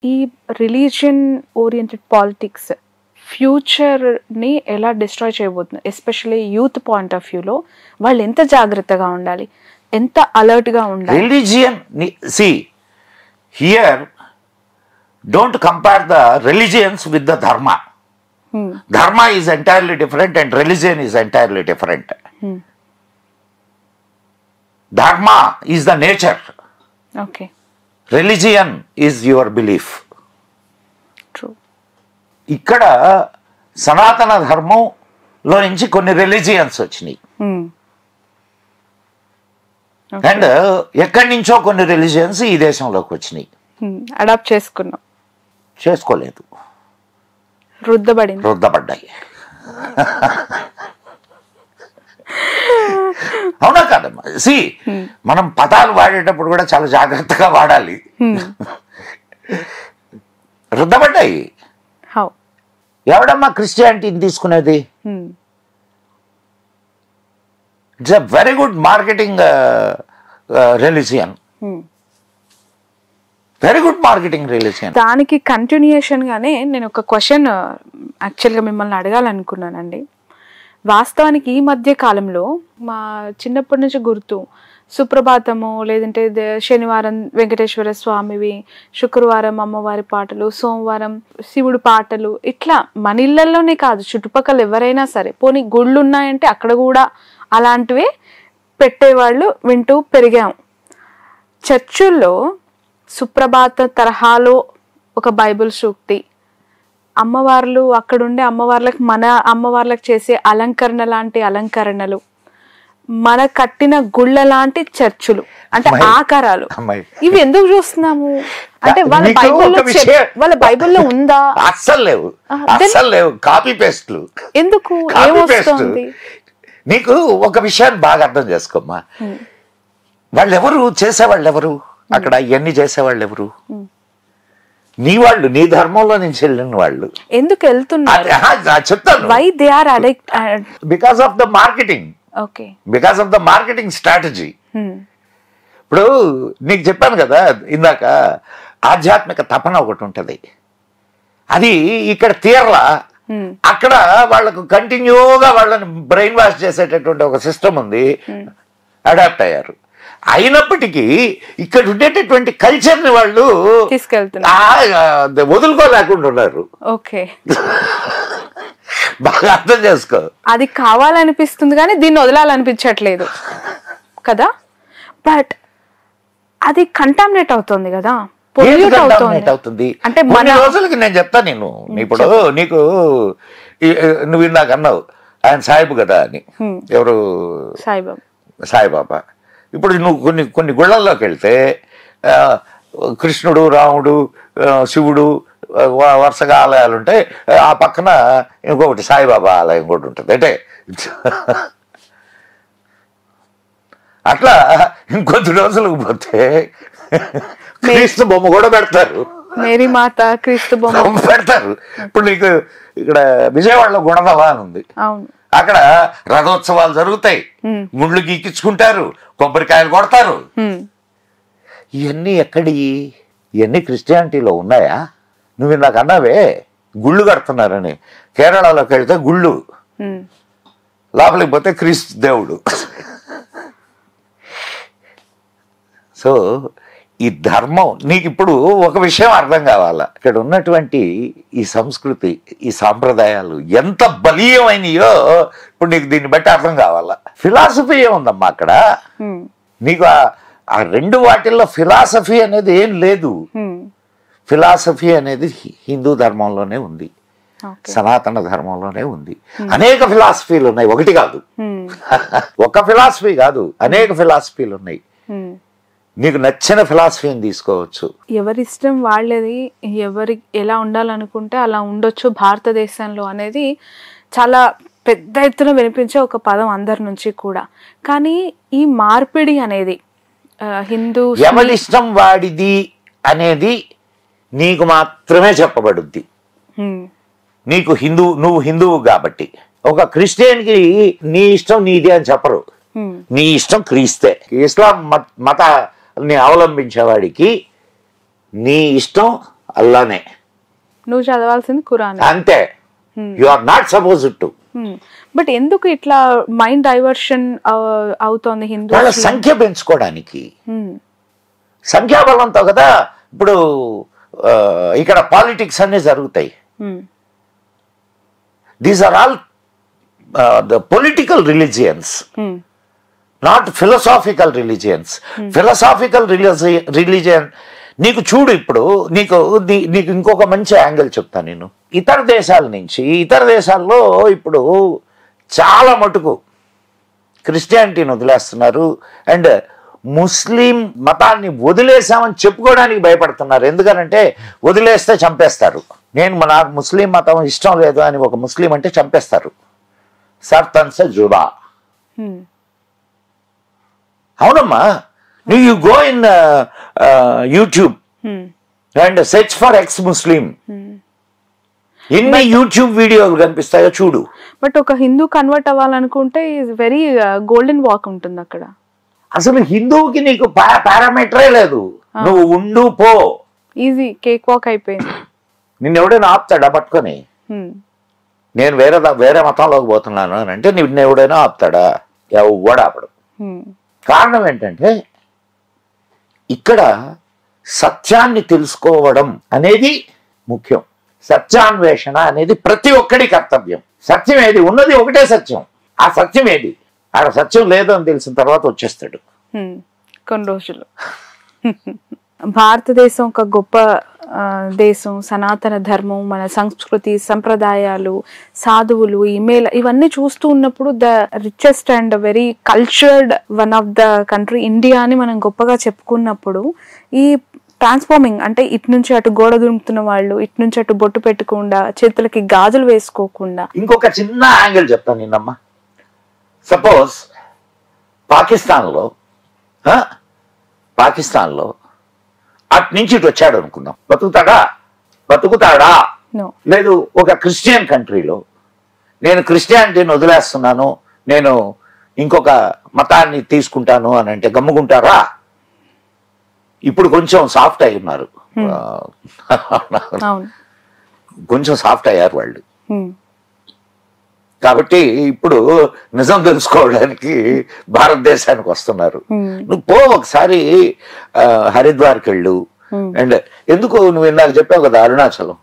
ఈ religion oriented politics ఫ్యూచర్ని ఎలా destroy చేయబోతుంది? ఎస్పెషల్లీ యూత్ పాయింట్ ఆఫ్ వ్యూలో వాళ్ళు ఎంత జాగ్రత్తగా ఉండాలి, ఎంత అలర్ట్గా ఉండాలి? Religion see here don't compare the religions with the dharma. Dharma is entirely different and religion is entirely different. Dharma is the nature, okay, religion is your belief. True. ఇక్కడ సనాతన ధర్మంలో నుంచి కొన్ని రిలీజియన్స్ వచ్చినాయి అండ్ ఎక్కడి నుంచో కొన్ని రిలీజియన్స్ ఈ దేశంలోకి వచ్చినాయి. అడాప్ట్ చేసుకున్నాం, చేసుకోలేదు, రుద్దబడ్డాయి. అవునా కాదమ్మా? మనం పదాలు వాడేటప్పుడు కూడా చాలా జాగ్రత్తగా వాడాలి. రుద్దబడ్డాయి. ఎవడమ్మా క్రిస్టియానిటీని తీసుకునేది? It's a very good marketing religion, very good marketing religion. దానికి కంటిన్యూయేషన్ గానే నేను ఒక క్వశ్చన్ యాక్చువల్గా మిమ్మల్ని అడగాలనుకున్నానండి. వాస్తవానికి ఈ మధ్య కాలంలో మా చిన్నప్పటి నుంచి గుర్తు, సుప్రభాతము, లేదంటే శనివారం వెంకటేశ్వర స్వామివి, శుక్రవారం అమ్మవారి పాటలు, సోమవారం శివుడు పాటలు, ఇట్లా మన ఇళ్లలోనే కాదు చుట్టుపక్కల ఎవరైనా సరే, పోనీ గుళ్ళు ఉన్నాయంటే అక్కడ కూడా అలాంటివే పెట్టేవాళ్ళు వింటూ పెరిగాం. చర్చుల్లో సుప్రభాత తరహాలో ఒక బైబిల్ సూక్తి, అమ్మవార్లు అక్కడుండే అమ్మవార్లకు మన అమ్మవార్లకు చేసే అలంకరణ లాంటి అలంకరణలు, మన కట్టిన గుళ్ళ లాంటి చర్చులు, అంటే ఆకారాలు, ఇవి ఎందుకు చూస్తున్నాము? అంటే వాళ్ళ బైబిల్లో ఉందా? అస్సలు లేవు, అస్సలు లేవు. కాపీ పేస్ట్లు ఎందుకు? ఏమొస్తుంది? నీకు ఒక విషయాన్ని బాగా అర్థం చేసుకోమ్మా. వాళ్ళెవరు చేసేవాళ్ళు ఎవరు అక్కడ? ఇవన్నీ చేసేవాళ్ళు ఎవరు? నీ వాళ్ళు, నీ ధర్మంలో నుంచి వెళ్ళిన వాళ్ళు. ఎందుకు వెళ్తున్నారు చెప్తాను. Why they are addict? Because of the marketing. Okay, because of the marketing strategy. ఇప్పుడు నీకు చెప్పాను కదా ఇందాక, ఆధ్యాత్మిక తపన ఒకటి ఉంటది, అది ఇక్కడ తీరలా. అక్కడ వాళ్ళకు కంటిన్యూగా వాళ్ళని బ్రెయిన్ వాష్ చేసేటటువంటి ఒక సిస్టమ్ ఉంది, అడాప్ట్ అయ్యారు. అయినప్పటికీ ఇక్కడ ఉండేటటువంటి కల్చర్ ని వాళ్ళు వదులుకోలేకుండా ఉన్నారు. ఓకే, బాగా అర్థం చేసుకో. అది కావాలనిపిస్తుంది కానీ దీన్ని వదలాలనిపించట్లేదు కదా. బట్ అది కంటామినేట్ అవుతుంది కదా, అవుతుంది. అంటే మన రోజులకి నేను చెప్తా, నేను ఇప్పుడు నీకు నువ్వు ఇందాక అన్నావు ఆయన సాయిబు కదా అని. ఎవరు? సాయిబాబా. ఇప్పుడు నువ్వు కొన్ని గుళ్ళల్లోకి వెళ్తే కృష్ణుడు, రాముడు, శివుడు వరుసగా ఆలయాలు ఉంటాయి, ఆ పక్కన ఇంకొకటి సాయిబాబా ఆలయం కూడా ఉంటుంది. అంటే అట్లా ఇంకొద్ది రోజులకు పోతే క్రీస్తు బొమ్మ కూడా పెడతారు, మేరీ మాత క్రీస్తు బొమ్మ పెడతారు. ఇప్పుడు నీకు ఇక్కడ విజయవాడలో గుణదవా అని ఉంది, అక్కడ రథోత్సవాలు జరుగుతాయి, గుండ్లు గీకించుకుంటారు, కొబ్బరికాయలు కొడతారు. ఇవన్నీ ఎక్కడి? ఇవన్నీ క్రిస్టియానిటీలో ఉన్నాయా? నువ్వు ఇందాక అన్నావే గుళ్ళు కడుతున్నారని. కేరళలోకి వెళ్తే గుళ్ళు, లోపలికి పోతే క్రీస్తు దేవుడు. సో ఈ ధర్మం నీకు ఇప్పుడు ఒక విషయం అర్థం కావాలా, ఇక్కడ ఉన్నటువంటి ఈ సంస్కృతి, ఈ సాంప్రదాయాలు ఎంత బలీయమైనయో ఇప్పుడు నీకు దీన్ని బట్టి అర్థం కావాలా. ఫిలాసఫీ ఏముందమ్మా అక్కడ? నీకు ఆ రెండు వాటిల్లో ఫిలాసఫీ అనేది ఏం లేదు. ఫిలాసఫీ అనేది హిందూ ధర్మంలోనే ఉంది, సనాతన ధర్మంలోనే ఉంది. అనేక ఫిలాసఫీలు ఉన్నాయి, ఒకటి కాదు, ఒక ఫిలాసఫీ కాదు, అనేక ఫిలాసఫీలు ఉన్నాయి. నీకు నచ్చిన ఫిలాసఫీని తీసుకోవచ్చు. ఎవరి ఇష్టం వాళ్ళది, ఎవరి ఎలా ఉండాలనుకుంటే అలా ఉండొచ్చు భారతదేశంలో అనేది చాలా పెద్ద ఎత్తున వినిపించే ఒక పదం అందరి నుంచి కూడా. కానీ ఈ మార్పిడి అనేది హిందూ ఎవరి ఇష్టం వాడిది అనేది నీకు మాత్రమే చెప్పబడుద్ది. నీకు నువ్వు హిందువు కాబట్టి. ఒక క్రిస్టియన్కి నీ ఇష్టం నీది అని చెప్పరు, నీ ఇష్టం క్రీస్తే. ఇస్లాం మతాన్ని అవలంబించేవాడికి నీ ఇష్టం అల్లానే, నువ్వు చదవాల్సింది ఖురాన్. అంతే. You are not supposed to. But ఎందుకు ఇట్లా మైండ్ డైవర్షన్ అవుతోంది హిందూ? వాళ్ళ సంఖ్య పెంచుకోవడానికి, సంఖ్యాబలంతో కదా ఇప్పుడు ఇక్కడ పాలిటిక్స్ అన్ని జరుగుతాయి. These are all the political religions, not philosophical religions. Philosophical religion నీకు చూడు, ఇప్పుడు నీకు ఇంకొక మంచి యాంగిల్ చెప్తాను నేను. ఇతర దేశాల నుంచి, ఇతర దేశాల్లో ఇప్పుడు చాలా మటుకు క్రిస్టియానిటీని వదిలేస్తున్నారు అండ్ ముస్లిం మతాన్ని వదిలేసామని చెప్పుకోవడానికి భయపడుతున్నారు. ఎందుకనంటే వదిలేస్తే చంపేస్తారు. నాకు ముస్లిం మతం ఇష్టం లేదు అని ఒక ముస్లిం అంటే చంపేస్తారు. సర్తన్స జుబా. అవునమ్మా, you go in YouTube and search for ex Muslim, ఎన్ని యూట్యూబ్ వీడియోలు కనిపిస్తాయో చూడు. బట్ ఒక హిందూ కన్వర్ట్ అవ్వాలనుకుంటే వెరీ గోల్డెన్ వాక్ ఉంటుంది అక్కడ. అసలు హిందువుకి నీకు పారామీటరే లేదు, నువ్వు ఉండు పో, ఈజీ కేక్ వాక్ అయిపోయింది. నిన్ను ఎవడైనా ఆపుతాడా పట్టుకొని? నేను వేరే మతంలోకి పోతున్నాను అని అంటే నిన్ను ఎవడైనా ఆపుతాడా? ఎవడు ఆపడు. కారణం ఏంటంటే ఇక్కడ సత్యాన్ని తెలుసుకోవడం అనేది ముఖ్యం. సత్యాన్వేషణ అనేది ప్రతి ఒక్కడి కర్తవ్యం. సత్యం ఏది ఉన్నది, ఒకటే సత్యం. ఆ సత్యం ఏది? ఆడ సత్యం లేదు అని తెలిసిన తర్వాత వచ్చేస్తాడు కొన్ని రోజులు. భారతదేశం ఒక గొప్ప దేశం, సనాతన ధర్మం, మన సంస్కృతి, సంప్రదాయాలు, సాధువులు, ఇవన్నీ చూస్తూ ఉన్నప్పుడు the richest and very cultured one of the country India అని మనం గొప్పగా చెప్పుకున్నప్పుడు, ఈ ట్రాన్స్ఫార్మింగ్ అంటే ఇటు నుంచి అటు గోడ దుంపుతున్న వాళ్ళు, ఇటు నుంచి అటు బొట్టు పెట్టకుండా, చేతులకి గాజులు వేసుకోకుండా. ఇంకొక చిన్న యాంగిల్ చెప్తాను నిన్నమ్మా. సపోజ్ పాకిస్తాన్లో అటు నుంచి ఇటు వచ్చాడు అనుకుందాం, బతుకుతాడా? లేదు. ఒక క్రిస్టియన్ కంట్రీలో నేను క్రిస్టియానిటీని వదిలేస్తున్నాను, నేను ఇంకొక మతాన్ని తీసుకుంటాను అని అంటే గమ్ముకుంటారా? ఇప్పుడు కొంచెం సాఫ్ట్ అయి ఉన్నారు, కొంచెం సాఫ్ట్ అయ్యారు వాళ్ళు. కాబట్టి ఇప్పుడు నిజం తెలుసుకోవడానికి భారతదేశానికి వస్తున్నారు. నువ్వు పో ఒకసారి హరిద్వార్కి వెళ్ళు. అండ్ ఎందుకు నువ్వు ఇందాక చెప్పావు కదా అరుణాచలం,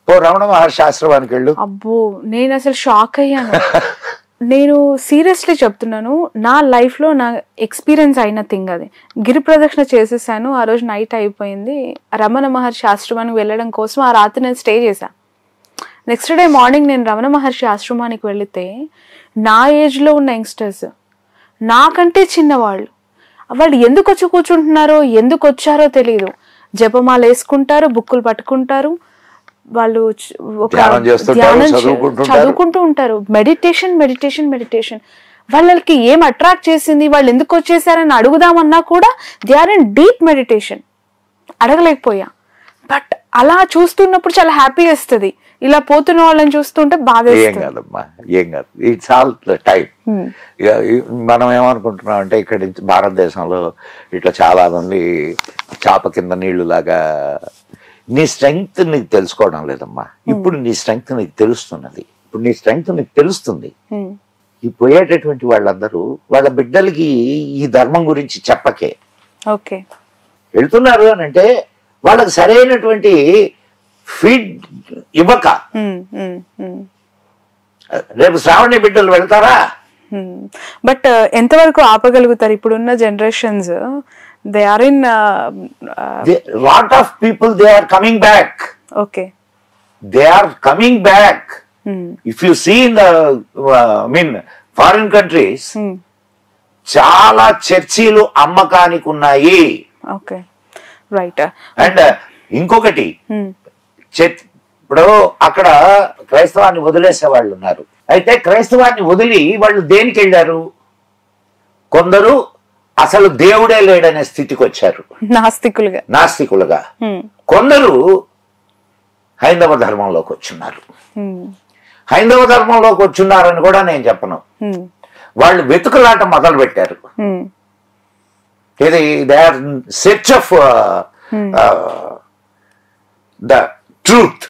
పో రమణ మహర్షి ఆశ్రమానికి వెళ్ళు. అబ్బో, నేను అసలు షాక్ అయ్యాను. నేను సీరియస్లీ చెప్తున్నాను, నా లైఫ్ లో నా ఎక్స్పీరియన్స్ అయిన థింగ్ అది. గిరి ప్రదక్షిణ చేసేసాను, ఆ రోజు నైట్ అయిపోయింది. రమణ మహర్షి ఆశ్రమానికి వెళ్ళడం కోసం ఆ రాత్రి నేను స్టే చేశాను. నెక్స్ట్ డే మార్నింగ్ నేను రమణ మహర్షి ఆశ్రమానికి వెళితే నా ఏజ్లో ఉన్న యంగ్స్టర్స్, నాకంటే చిన్నవాళ్ళు, వాళ్ళు ఎందుకు వచ్చి కూర్చుంటున్నారో, ఎందుకు వచ్చారో తెలియదు. జపమాల వేసుకుంటారు, బుక్కులు పట్టుకుంటారు, వాళ్ళు ఒక ధ్యానం చదువుకుంటూ ఉంటారు. మెడిటేషన్. వాళ్ళకి ఏం అట్రాక్ట్ చేసింది, వాళ్ళు ఎందుకు వచ్చేసారని అడుగుదామన్నా కూడా they are in deep meditation. అడగలేకపోయా. బట్ అలా చూస్తున్నప్పుడు చాలా హ్యాపీ వేస్తుంది. ఇలా పోతున్న వాళ్ళని చూస్తుంటే బాధ. ఏం కాదమ్మా, ఏం కాదు. It's all time. మనం ఏమనుకుంటున్నాం అంటే ఇక్కడ భారతదేశంలో ఇట్లా చాలా మంది చాప కింద నీళ్లు లాగా. నీ స్ట్రెంగ్త్ నీకు తెలుసుకోవడం లేదమ్మా. ఇప్పుడు నీ స్ట్రెంగ్త్ నీకు తెలుస్తున్నది. ఇప్పుడు నీ స్ట్రెంగ్త్ నీకు తెలుస్తుంది. ఈ పోయేటటువంటి వాళ్ళందరూ వాళ్ళ బిడ్డలకి ఈ ధర్మం గురించి చెప్పకే వెళ్తున్నారు అని అంటే వాళ్ళకి సరైనటువంటి ఫీడ్ ఇవ్వక రేపు శ్రావణి బిడ్డలు వెళ్తారా? బట్ ఎంతవరకు ఆపగలుగుతారు ఇప్పుడున్న generations? They are in lot of people they are coming back. Okay, they are coming back. If you see in the mean foreign countries చాలా చర్చీలు అమ్మకానికి ఉన్నాయి. Okay, right. అండ్ ఇంకొకటి, ఇప్పుడు అక్కడ క్రైస్తవాన్ని వదిలేసే వాళ్ళు ఉన్నారు. అయితే క్రైస్తవాన్ని వదిలి వాళ్ళు దేనికి వెళ్ళారు? కొందరు అసలు దేవుడే లేడనే స్థితికి వచ్చారు, నాస్తికులుగా. కొందరు హైందవ ధర్మంలోకి వచ్చున్నారు. హైందవ ధర్మంలోకి వచ్చున్నారని కూడా నేను చెప్పను. వాళ్ళు వెతుకులాట మొదలు పెట్టారు. ఇది they are search of the truth.